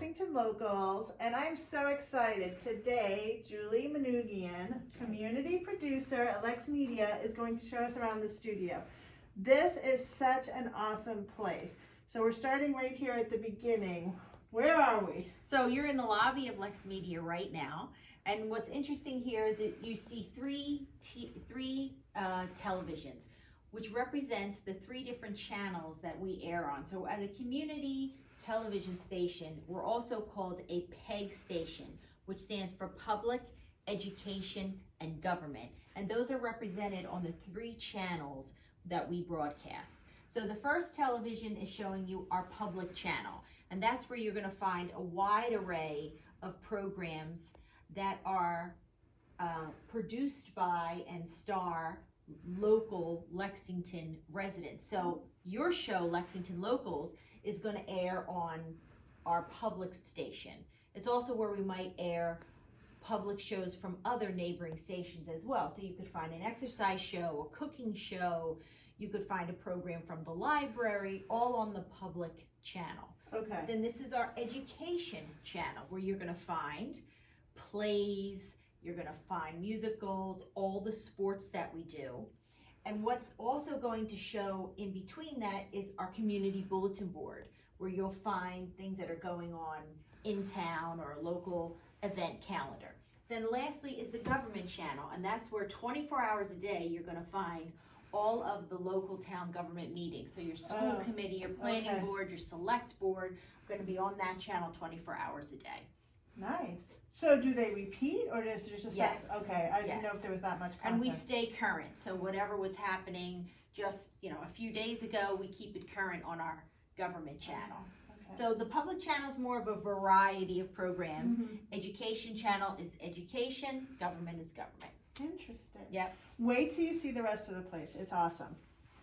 Lexington Locals, and I'm so excited. Today, Julie Manoogian, community producer at Lex Media, is going to show us around the studio. This is such an awesome place. So we're starting right here at the beginning. Where are we? So you're in the lobby of Lex Media right now, and what's interesting here is that you see three televisions, which represents the three different channels that we air on. So as a community television station, we're also called a PEG station, which stands for Public, Education, and Government. And those are represented on the three channels that we broadcast. So the first television is showing you our public channel, and that's where you're going to find a wide array of programs that are produced by and star local Lexington residents. So your show, Lexington Locals, is going to air on our public station. It's also where we might air public shows from other neighboring stations as well. So you could find an exercise show, a cooking show, you could find a program from the library, all on the public channel. Okay. Then this is our education channel, where you're going to find plays, you're going to find musicals, all the sports that we do. And what's also going to show in between that is our community bulletin board, where you'll find things that are going on in town or a local event calendar. Then lastly is the government channel, and that's where 24 hours a day you're going to find all of the local town government meetings. So your school committee, your planning board, your select board are going to be on that channel 24 hours a day. Nice. So do they repeat, or is it just Yes. that? Okay, I didn't know Yes. if there was that much content. And we stay current, so whatever was happening just a few days ago, we keep it current on our government channel. Okay. So the public channel is more of a variety of programs. Mhm. Education channel is education, government is government. Interesting. Yep. Wait till you see the rest of the place. It's awesome.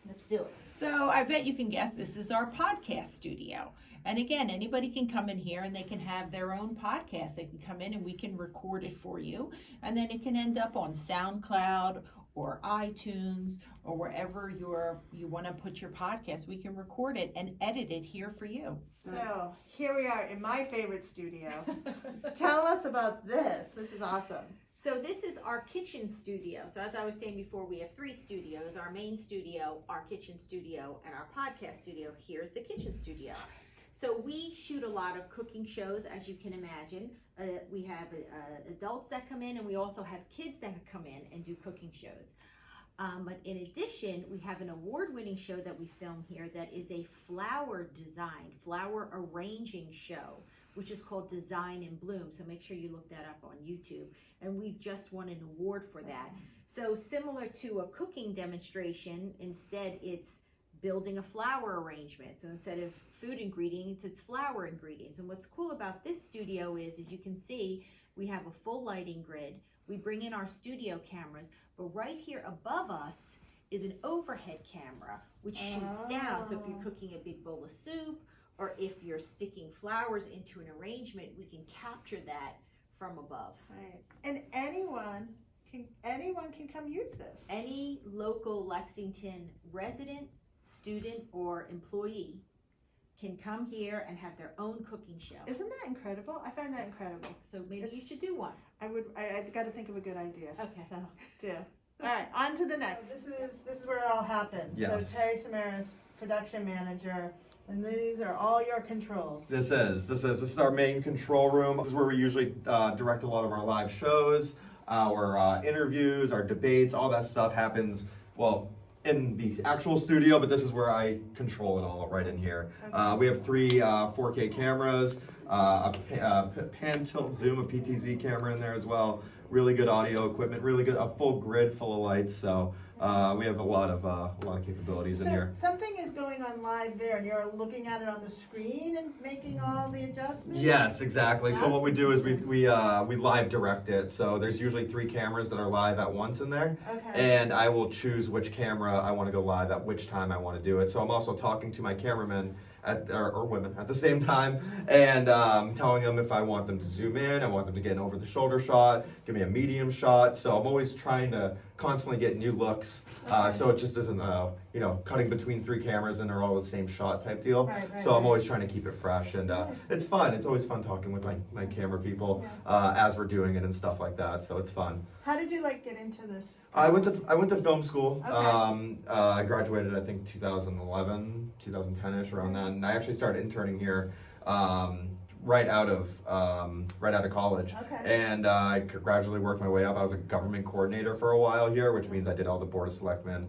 Let's do it. So I bet you can guess this is our podcast studio. And again, anybody can come in here and they can have their own podcast. They can come in and we can record it for you. And then it can end up on SoundCloud or iTunes or wherever you want to put your podcast. We can record it and edit it here for you. So here we are in my favorite studio. Tell us about this. This is awesome. So this is our kitchen studio. So as I was saying before, we have three studios: our main studio, our kitchen studio, and our podcast studio. Here's the kitchen studio. So we shoot a lot of cooking shows, as you can imagine. We have adults that come in, and we also have kids that come in and do cooking shows. But in addition, we have an award-winning show that we film here that is a flower arranging show, which is called Design in Bloom. So make sure you look that up on YouTube. And we've just won an award for that. So similar to a cooking demonstration, instead it's building a flower arrangement. So instead of food ingredients, it's flower ingredients. And what's cool about this studio is, as you can see, we have a full lighting grid. We bring in our studio cameras, but right here above us is an overhead camera, which shoots down. So if you're cooking a big bowl of soup, or if you're sticking flowers into an arrangement, we can capture that from above. Right. And anyone can come use this. Any local Lexington resident, student, or employee can come here and have their own cooking show. Isn't that incredible? I find that incredible. So maybe you should do one. I've got to think of a good idea. Okay. So, do. All right, on to the next. This is where it all happens. Yes. So Terry Samaras, production manager, and these are all your controls. This is our main control room. This is where we usually direct a lot of our live shows, our interviews, our debates. All that stuff happens, well, in the actual studio, but this is where I control it all right in here. Okay. We have three 4K cameras, a pan tilt zoom, a PTZ camera in there as well. Really good audio equipment, really good, a full grid full of lights. So we have a lot of capabilities in here. Something is going on live there, and you're looking at it on the screen and making all the adjustments? Yes, exactly. So what we do is we live direct it. So there's usually three cameras that are live at once in there. Okay. And I will choose which camera I want to go live at which time I want to do it. So I'm also talking to my cameramen or women at the same time, and telling them if I want them to zoom in, I want them to get an over the shoulder shot, give me a medium shot. So I'm always trying to constantly get new looks. So it just isn't, you know, cutting between 3 cameras and they're all the same shot type deal. So I'm always trying to keep it fresh, and it's fun. It's always fun talking with my camera people as we're doing it and stuff like that. So it's fun. How did you like get into this? I went to film school. Okay. I graduated I think 2011, 2010ish around then. And I actually started interning here right out of college. Okay. And I gradually worked my way up. I was a government coordinator for a while here, which means I did all the board of selectmen,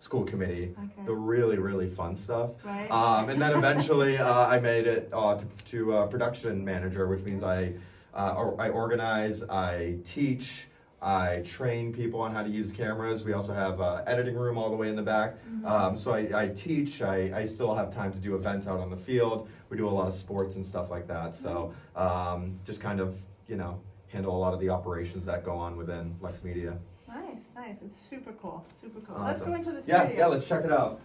school committee, the really fun stuff. Right. And then eventually I made it to production manager, which means I organize, I teach, I train people on how to use cameras. We also have an editing room all the way in the back. So I teach. I still have time to do events out on the field. We do a lot of sports and stuff like that. So just kind of, you know, handle a lot of the operations that go on within Lex Media. Nice. It's super cool. Awesome. Let's go into the studio. Yeah, let's check it out.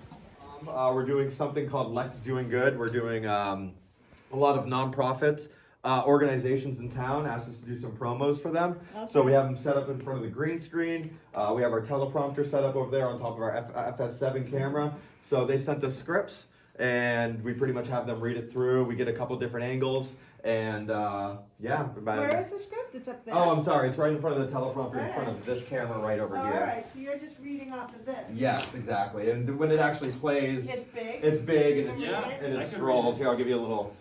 We're doing something called Lex Doing Good. We're doing a lot of nonprofits. Organizations in town asked us to do some promos for them. So we have them set up in front of the green screen. We have our teleprompter set up over there on top of our FS7 camera. So they sent us scripts and we pretty much have them read it through. We get a couple different angles and Where is the script? It's up there. Oh, I'm sorry. It's right in front of the teleprompter in front of this camera right over here. Alright, so you're just reading off of this. Yes, exactly. And when it actually plays, It's big. It's big and Yeah, it scrolls. Here, I'll give you a little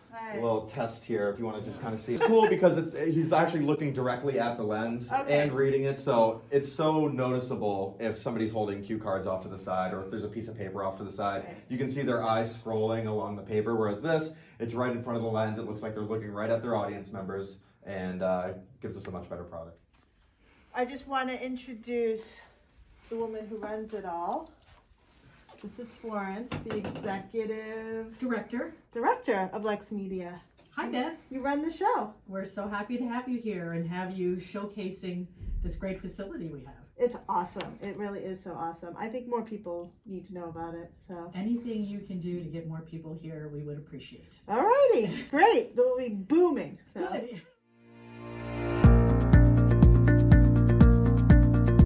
test here if you want to just kind of see. It's cool because he's actually looking directly at the lens and reading it, so it's so noticeable if somebody's holding cue cards off to the side or if there's a piece of paper off to the side. You can see their eyes scrolling along the paper, whereas this, it's right in front of the lens. It looks like they're looking right at their audience members, and gives us a much better product. I just want to introduce the woman who runs it all. This is Florence, the executive director of Lex Media. Hi, Beth. You run the show. We're so happy to have you here and have you showcasing this great facility we have. It's awesome. It really is so awesome. I think more people need to know about it. So Anything you can do to get more people here, we would appreciate. alrighty, great. We'll be booming. So. Good.